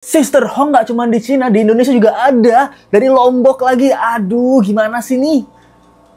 Sister Hong nggak cuma di Cina, di Indonesia juga ada. Dari Lombok lagi. Aduh, gimana sih nih?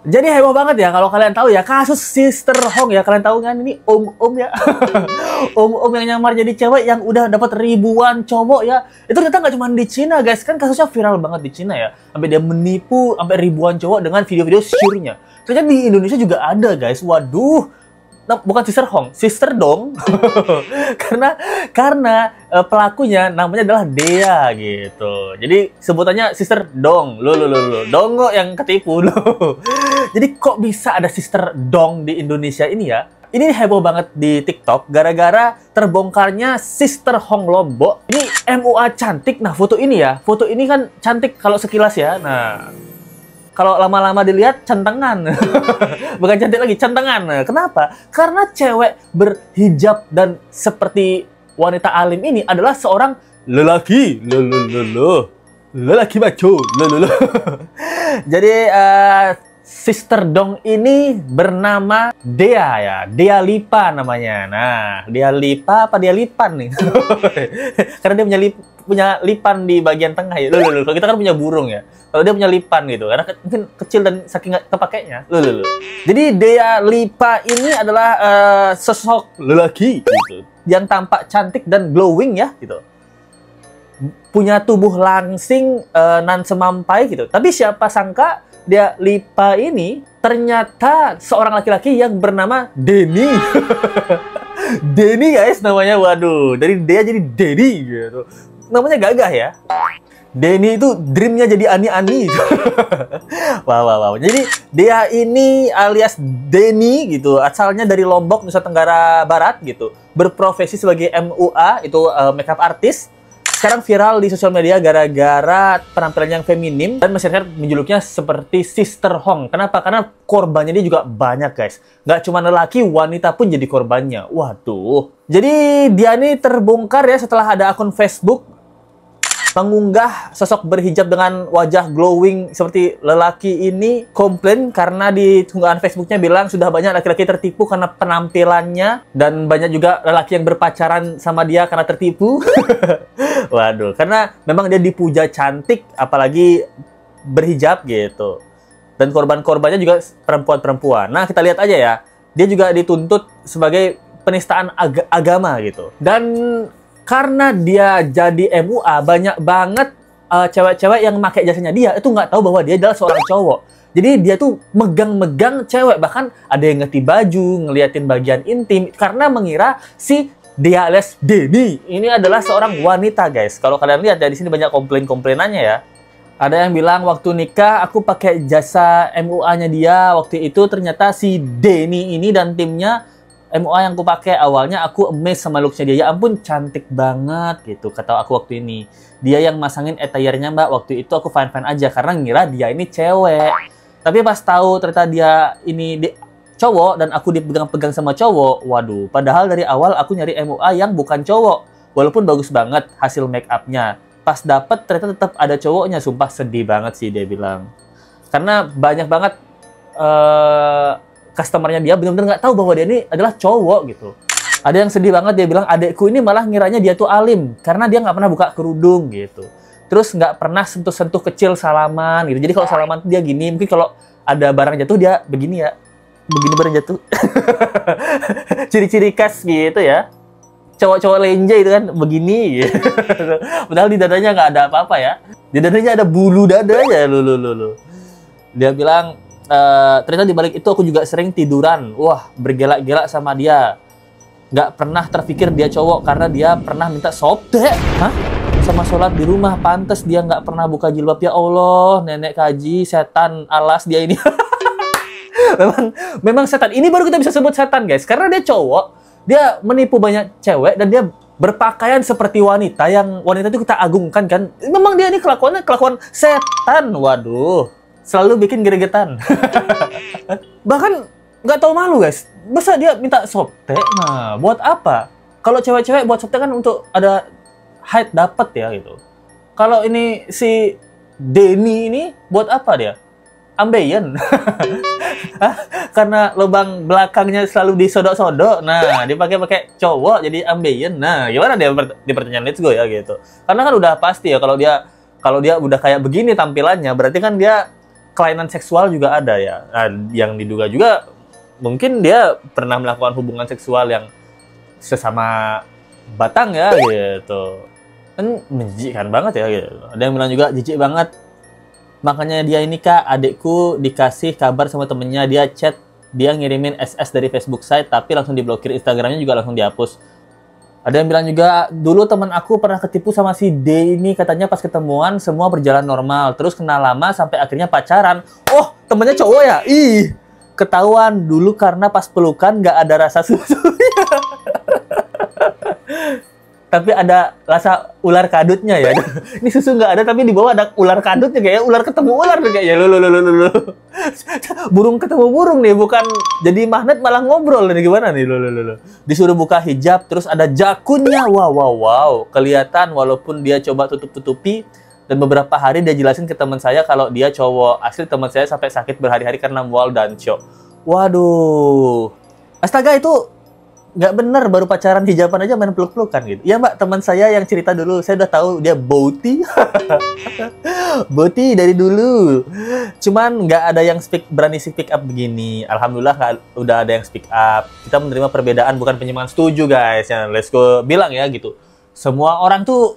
Jadi heboh banget ya kalau kalian tahu ya kasus Sister Hong ya. Kalian tahu kan ini om-om ya. Om-om yang nyamar jadi cewek yang udah dapat ribuan cowok ya. Itu ternyata nggak cuma di Cina guys. Kan kasusnya viral banget di Cina ya. Sampai dia menipu sampai ribuan cowok dengan video-video syurnya. Ternyata di Indonesia juga ada guys. Waduh. Nah, bukan Sister Hong, Sister dong. karena pelakunya namanya adalah Dea gitu. Jadi sebutannya Sister Dong. Lo Dongo yang ketipu lo. Jadi kok bisa ada Sister Dong di Indonesia ini ya? Ini heboh banget di TikTok gara-gara terbongkarnya Sister Hong Lombok. Ini MUA cantik. Nah, foto ini ya. Foto ini kan cantik kalau sekilas ya. Nah, kalau lama-lama dilihat centengan. Bukan cantik lagi, centengan. Kenapa? Karena cewek berhijab dan seperti wanita alim ini adalah seorang lelaki. Lelaki maco. Jadi Sister Dong ini bernama Dea ya. Dea Lipa namanya. Nah, Dea Lipa apa Dea Lipan nih? Karena dia punya lipan di bagian tengah ya. Kalau kita kan punya burung ya. Kalau dia punya lipan gitu. Karena mungkin kecil dan saking nggak kepakainya. Jadi Dea Lipa ini adalah sosok lelaki gitu. Yang tampak cantik dan glowing ya gitu. Punya tubuh langsing nan semampai gitu. Tapi siapa sangka Dea Lipa ini ternyata seorang laki-laki yang bernama Denny. Denny guys namanya. Waduh, dari Dea jadi Denny gitu. Namanya gagah ya. Denny itu dreamnya jadi ani-ani. Wow. Jadi Dea ini alias Denny gitu. Asalnya dari Lombok, Nusa Tenggara Barat gitu. Berprofesi sebagai MUA, itu makeup artist. Sekarang viral di sosial media gara-gara penampilan yang feminim dan masyarakat menjuluknya seperti Sister Hong. Kenapa? Karena korbannya dia juga banyak guys. Nggak cuma lelaki, wanita pun jadi korbannya. Waduh. Jadi dia ini terbongkar ya setelah ada akun Facebook mengunggah sosok berhijab dengan wajah glowing seperti lelaki ini komplain karena di unggahan Facebooknya bilang sudah banyak laki-laki tertipu karena penampilannya dan banyak juga lelaki yang berpacaran sama dia karena tertipu. Waduh, karena memang dia dipuja cantik apalagi berhijab gitu. Dan korban-korbannya juga perempuan-perempuan. Nah, kita lihat aja ya. Dia juga dituntut sebagai penistaan agama gitu. Dan karena dia jadi MUA, banyak banget cewek-cewek yang pakai jasanya dia itu nggak tahu bahwa dia adalah seorang cowok. Jadi dia tuh megang-megang cewek, bahkan ada yang ngerti baju, ngeliatin bagian intim karena mengira si Dea alias Denny ini adalah seorang wanita guys. Kalau kalian lihat ya di sini banyak komplain-komplainannya ya. Ada yang bilang waktu nikah aku pakai jasa MUA-nya dia, waktu itu ternyata si Denny ini dan timnya MUA yang aku pakai awalnya aku amazed sama looks-nya dia. Ya ampun cantik banget gitu kata aku waktu ini. Dia yang masangin attire-nya mbak. Waktu itu aku fine-fine aja karena ngira dia ini cewek. Tapi pas tahu ternyata dia ini cowok dan aku dipegang-pegang sama cowok. Waduh, padahal dari awal aku nyari MUA yang bukan cowok. Walaupun bagus banget hasil make up-nya. Pas dapet ternyata tetap ada cowoknya. Sumpah sedih banget sih dia bilang. Karena banyak banget customernya dia benar-benar nggak tahu bahwa dia ini adalah cowok gitu. Ada yang sedih banget dia bilang adekku ini malah ngiranya dia tuh alim karena dia nggak pernah buka kerudung gitu. Terus nggak pernah sentuh-sentuh kecil salaman gitu. Jadi kalau salaman dia gini, mungkin kalau ada barang jatuh dia begini ya, begini barang jatuh. Ciri-ciri khas gitu ya. Cowok-cowok lenje itu kan begini. Gitu. Padahal di dadanya nggak ada apa-apa ya. Di dadanya ada bulu dada aja. Dia bilang ternyata di balik itu aku juga sering tiduran. Wah, bergelak-gelak sama dia. Nggak pernah terpikir dia cowok karena dia pernah minta sobek. Hah? Sama sholat di rumah. Pantes dia nggak pernah buka jilbab. Ya Allah, nenek kaji, setan alas dia ini. memang setan. Ini baru kita bisa sebut setan guys. Karena dia cowok, dia menipu banyak cewek dan dia berpakaian seperti wanita. Yang wanita itu kita agungkan kan. Memang dia ini kelakuan setan. Waduh. Selalu bikin gregetan. Bahkan nggak tahu malu guys. Masa dia minta softtek? Nah, buat apa? Kalau cewek-cewek buat softtek kan untuk ada height dapat ya gitu. Kalau ini si Denny ini buat apa dia? Ambeien. Karena lubang belakangnya selalu disodok-sodok. Nah, dipakai cowok jadi ambeien. Nah, gimana dia di pertanyaan Let's Go ya gitu. Karena kan udah pasti ya kalau dia udah kayak begini tampilannya, berarti kan dia kelainan seksual juga ada ya. Nah, yang diduga juga mungkin dia pernah melakukan hubungan seksual yang sesama batang ya gitu. Kan menjijikkan banget ya gitu. Ada yang bilang juga jijik banget. Makanya dia ini Kak, adikku dikasih kabar sama temennya, dia chat, dia ngirimin SS dari Facebook site, tapi langsung diblokir, Instagramnya juga langsung dihapus. Ada yang bilang juga, dulu teman aku pernah ketipu sama si D ini, katanya pas ketemuan semua berjalan normal, terus kenal lama sampai akhirnya pacaran. Oh, temennya cowok ya? Ih, ketahuan dulu karena pas pelukan nggak ada rasa susunya. Tapi ada rasa ular kadutnya ya. Ini susu nggak ada, tapi di bawah ada ular kadutnya, kayak ular ketemu ular kayaknya. Lo. Burung ketemu burung nih, bukan jadi magnet malah ngobrol nih, gimana nih lo. Disuruh buka hijab, terus ada jakunnya. Wow. Kelihatan walaupun dia coba tutup-tutupi, dan beberapa hari dia jelasin ke teman saya kalau dia cowok. Asli teman saya sampai sakit berhari-hari karena mual dan shock. Waduh. Astaga, itu nggak bener, baru pacaran hijaban aja main peluk-pelukan gitu. Ya Mbak, teman saya yang cerita dulu, saya udah tahu dia boti. Boti dari dulu. Cuman nggak ada yang berani speak up begini. Alhamdulillah udah ada yang speak up. Kita menerima perbedaan, bukan penyimpangan. Setuju guys. Ya, Let's Go bilang ya gitu. Semua orang tuh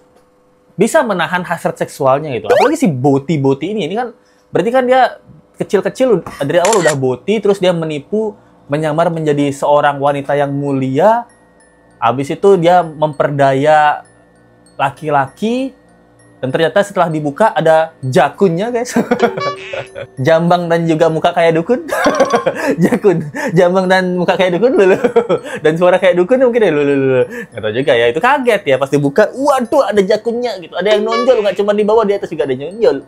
bisa menahan hasrat seksualnya gitu. Apalagi si boti ini kan berarti kan dia kecil-kecil dari awal udah boti, terus dia menipu, menyamar menjadi seorang wanita yang mulia. Habis itu dia memperdaya laki-laki, dan ternyata setelah dibuka ada jakunnya guys. Jambang dan juga muka kayak dukun. Jakun, jambang dan muka kayak dukun lulu. Dan suara kayak dukun mungkin ya lulu. Nggak tahu juga ya, itu kaget ya pas dibuka. Waduh, ada jakunnya gitu. Ada yang nonjol, nggak cuma di bawah, di atas juga ada yang nonjol.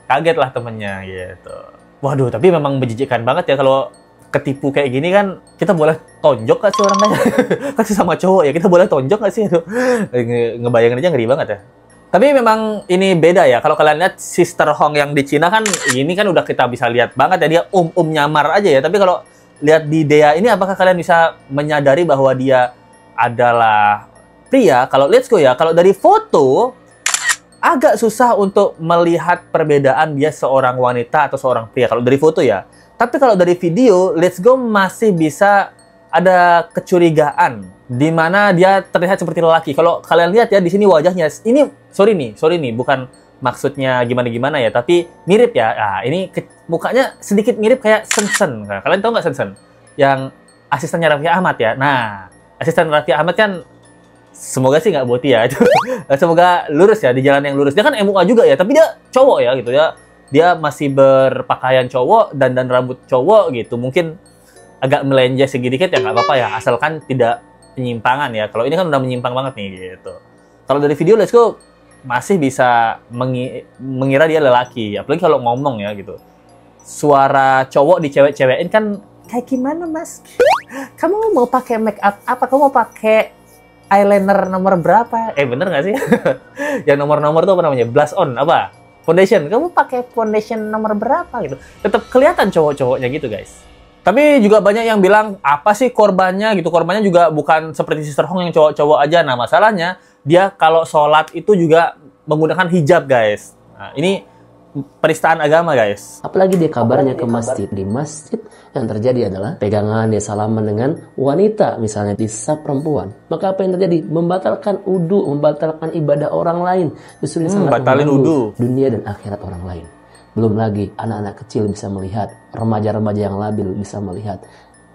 Kaget lah temennya gitu. Waduh, tapi memang menjijikkan banget ya kalau ketipu kayak gini kan. Kita boleh tonjok gak sih orangnya? Kan sama cowok ya, kita boleh tonjok gak sih? Ngebayangin aja ngeri banget ya. Tapi memang ini beda ya. Kalau kalian lihat Sister Hong yang di Cina kan, ini kan udah kita bisa lihat banget ya, dia nyamar aja ya. Tapi kalau lihat di Dea ini, apakah kalian bisa menyadari bahwa dia adalah pria? Kalau Let's Go ya, kalau dari foto agak susah untuk melihat perbedaan dia seorang wanita atau seorang pria kalau dari foto ya. Tapi kalau dari video, Let's Go masih bisa ada kecurigaan di mana dia terlihat seperti lelaki. Kalau kalian lihat ya di sini wajahnya, ini sorry nih, bukan maksudnya gimana ya, tapi mirip ya. Nah, ini mukanya sedikit mirip kayak Sen. Nah, kalian tahu nggak Sen? Yang asistennya Raffi Ahmad ya. Nah, asisten Raffi Ahmad kan semoga sih nggak boti ya. Semoga lurus ya, di jalan yang lurus. Dia kan MUA juga ya, tapi dia cowok ya gitu ya. Dia masih berpakaian cowok dan rambut cowok gitu. Mungkin agak melenjeh sedikit ya, nggak apa-apa ya, asalkan tidak penyimpangan ya. Kalau ini kan udah menyimpang banget nih gitu. Kalau dari video Let's Go masih bisa mengira dia lelaki, apalagi kalau ngomong ya gitu. Suara cowok dicewek-cewekin kan kayak gimana mas? Kamu mau pakai make up apa? Kamu mau pakai eyeliner nomor berapa? Bener nggak sih? Yang nomor-nomor tuh apa namanya? Blush on apa? Foundation. Kamu pakai foundation nomor berapa gitu? Tetap kelihatan cowok-cowoknya gitu guys. Tapi juga banyak yang bilang, apa sih korbannya gitu? Korbannya juga bukan seperti Sister Hong yang cowok-cowok aja. Nah, masalahnya dia kalau sholat itu juga menggunakan hijab, guys. Nah, ini penistaan agama, guys. Apalagi dia kabarnya ke masjid. Di masjid yang terjadi adalah pegangan, dia salaman dengan wanita, misalnya di saf perempuan. Maka apa yang terjadi? Membatalkan wudu, membatalkan ibadah orang lain. Justru ini sangat batalin wudu. Dunia dan akhirat orang lain. Belum lagi anak-anak kecil bisa melihat, remaja-remaja yang labil bisa melihat.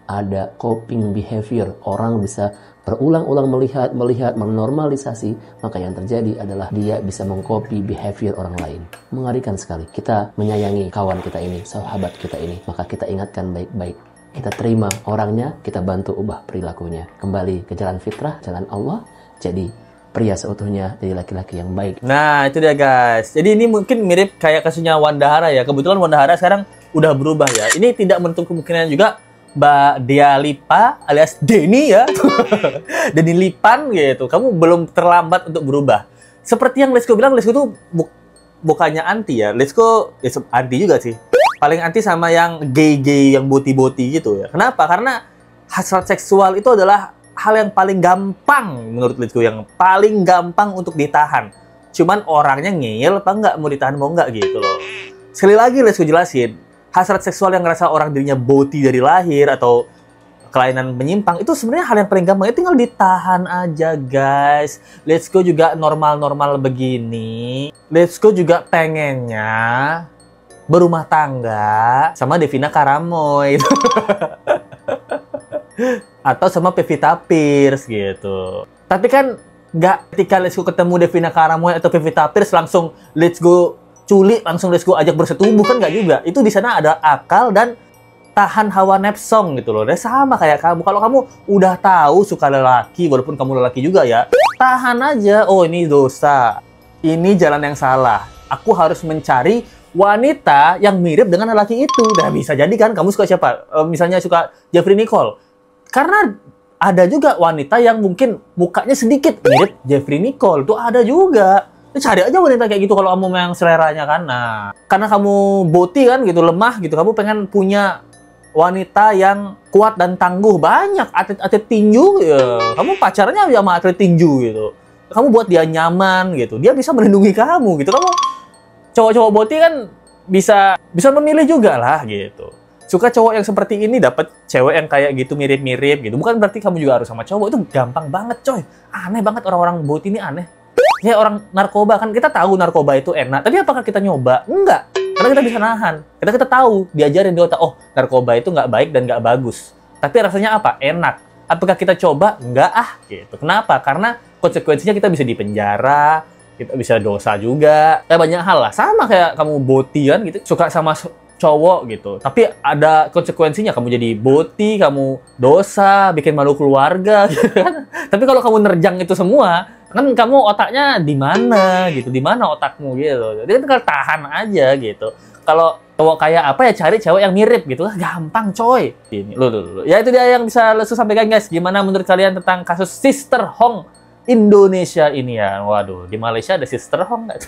Ada coping behavior, orang bisa berulang-ulang melihat, menormalisasi, maka yang terjadi adalah dia bisa mengcopy behavior orang lain. Mengerikan sekali. Kita menyayangi kawan kita ini, sahabat kita ini, maka kita ingatkan baik-baik. Kita terima orangnya, kita bantu ubah perilakunya. Kembali ke jalan fitrah, jalan Allah, jadi pria seutuhnya, jadi laki-laki yang baik. Nah, itu dia guys. Jadi ini mungkin mirip kayak kasusnya Wanda Hara ya. Kebetulan Wanda Hara sekarang udah berubah ya. Ini tidak menutup kemungkinan juga Mbak Dea Lipa alias Denny ya. Denny Lipan gitu. Kamu belum terlambat untuk berubah. Seperti yang Let's Go bilang, Let's Go tuh bukannya anti ya. Let's Go ya, anti juga sih. paling anti sama yang gay-gay, yang boti-boti gitu ya. Kenapa? Karena hasrat seksual itu adalah hal yang paling gampang menurut Let's Go, yang paling gampang untuk ditahan. Cuman orangnya ngeyel apa enggak, mau ditahan mau enggak gitu loh. Sekali lagi Let's Go jelasin, hasrat seksual yang ngerasa orang dirinya boti dari lahir atau kelainan menyimpang itu sebenarnya hal yang paling gampang, itu tinggal ditahan aja guys. Let's Go juga normal-normal begini. Let's Go juga pengennya berumah tangga sama Devina Karamoy atau sama Pevita Pierce gitu. Tapi kan nggak ketika Let's Go ketemu Devina Karamoy atau Pevita Pierce langsung Let's Go culik, langsung Let's Go ajak bersetubuh, kan nggak juga. Itu di sana ada akal dan tahan hawa nafsong gitu loh. Dan sama kayak kamu, kalau kamu udah tahu suka lelaki, walaupun kamu lelaki juga ya, tahan aja. Oh, ini dosa, ini jalan yang salah, aku harus mencari wanita yang mirip dengan lelaki itu. Nah, bisa jadi kan kamu suka siapa? Misalnya suka Jeffrey Nicole. Karena ada juga wanita yang mungkin mukanya sedikit mirip Jeffrey Nicole. Itu ada juga. Cari aja wanita kayak gitu kalau kamu memang seleranya kan. Nah, karena kamu boti kan gitu, lemah gitu, kamu pengen punya wanita yang kuat dan tangguh. Banyak atlet-atlet tinju ya. Kamu pacarnya sama atlet tinju gitu. Kamu buat dia nyaman gitu. Dia bisa melindungi kamu gitu. Kamu cowok-cowok boti kan bisa memilih juga lah gitu. Suka cowok yang seperti ini, dapat cewek yang kayak gitu mirip-mirip gitu. Bukan berarti kamu juga harus sama cowok. Itu gampang banget coy. Aneh banget orang-orang boti ini, aneh. Kayak orang narkoba kan, kita tahu narkoba itu enak. Tapi apakah kita nyoba? Enggak. Karena kita bisa nahan. Kita tahu, diajarin di otak, oh narkoba itu nggak baik dan nggak bagus. Tapi rasanya apa? Enak. Apakah kita coba? Enggak gitu. Kenapa? Karena konsekuensinya kita bisa dipenjara, kita bisa dosa juga, banyak hal lah. Sama kayak kamu boti kan gitu, suka sama cowok gitu, tapi ada konsekuensinya, kamu jadi boti, kamu dosa, bikin malu keluarga gitu kan. Tapi kalau kamu nerjang itu semua, kan kamu otaknya di mana gitu, di mana otakmu gitu. Jadi tinggal tahan aja gitu. Kalau cowok kayak apa ya, cari cewek yang mirip gitu, gampang coy. Ini lo. Ya itu dia yang bisa Let's Go sampaikan guys. Gimana menurut kalian tentang kasus Sister Hong Indonesia ini ya? Waduh, di Malaysia ada Sister Hong nggak?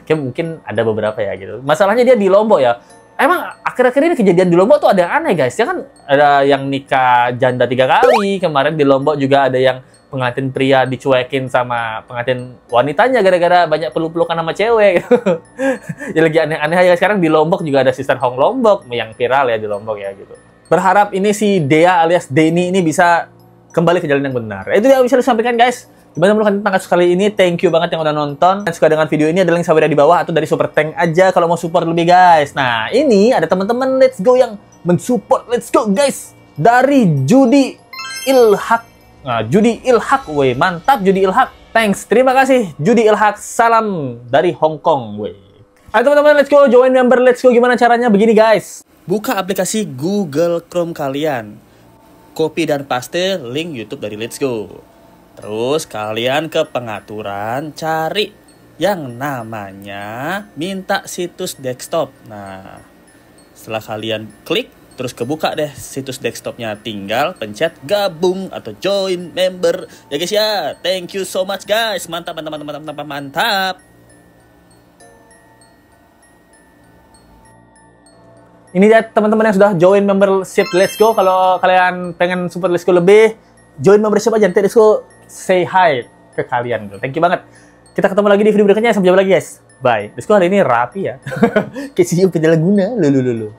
Kayak mungkin ada beberapa ya gitu. Masalahnya dia di Lombok ya. Emang akhir-akhir ini kejadian di Lombok tuh ada yang aneh guys. Ya kan ada yang nikah janda 3 kali. Kemarin di Lombok juga ada yang pengantin pria dicuekin sama pengantin wanitanya gara-gara banyak peluk-pelukan sama cewek. Ya lagi aneh-aneh aja. Sekarang di Lombok juga ada Sister Hong Lombok yang viral ya di Lombok ya gitu. Berharap ini si Dea alias Denny ini bisa kembali ke jalan yang benar. Itu dia yang bisa disampaikan guys. Gimana menurut kalian tentang kasus kali ini? Thank you banget yang udah nonton. Dan suka dengan video ini, ada link saweria di bawah atau dari Super Tank aja kalau mau support lebih guys. Nah, ini ada teman-teman Let's Go yang mensupport Let's Go guys. Dari Judi Ilhak. Nah, Judi Ilhak, weh. Mantap Judi Ilhak. Thanks. Terima kasih Judi Ilhak. Salam dari Hong Kong, weh. Ayo teman-teman Let's Go, join member Let's Go. Gimana caranya? Begini guys. Buka aplikasi Google Chrome kalian. Copy dan paste link YouTube dari Let's Go. Terus kalian ke pengaturan, cari yang namanya minta situs desktop. Nah, setelah kalian klik, terus kebuka deh situs desktopnya. Tinggal pencet gabung atau join member. Ya guys ya, thank you so much guys. Mantap, mantap, mantap, mantap, mantap, mantap. Ini dia teman-teman yang sudah join membership Let's Go. Kalau kalian pengen support Let's Go lebih, join membership aja. Nanti Let's Go say hi ke kalian. Thank you banget. Kita ketemu lagi di video berikutnya. Sampai jumpa lagi guys. Bye. Let's Go hari ini rapi ya. Kayak CEO Penjalaguna. Lulu.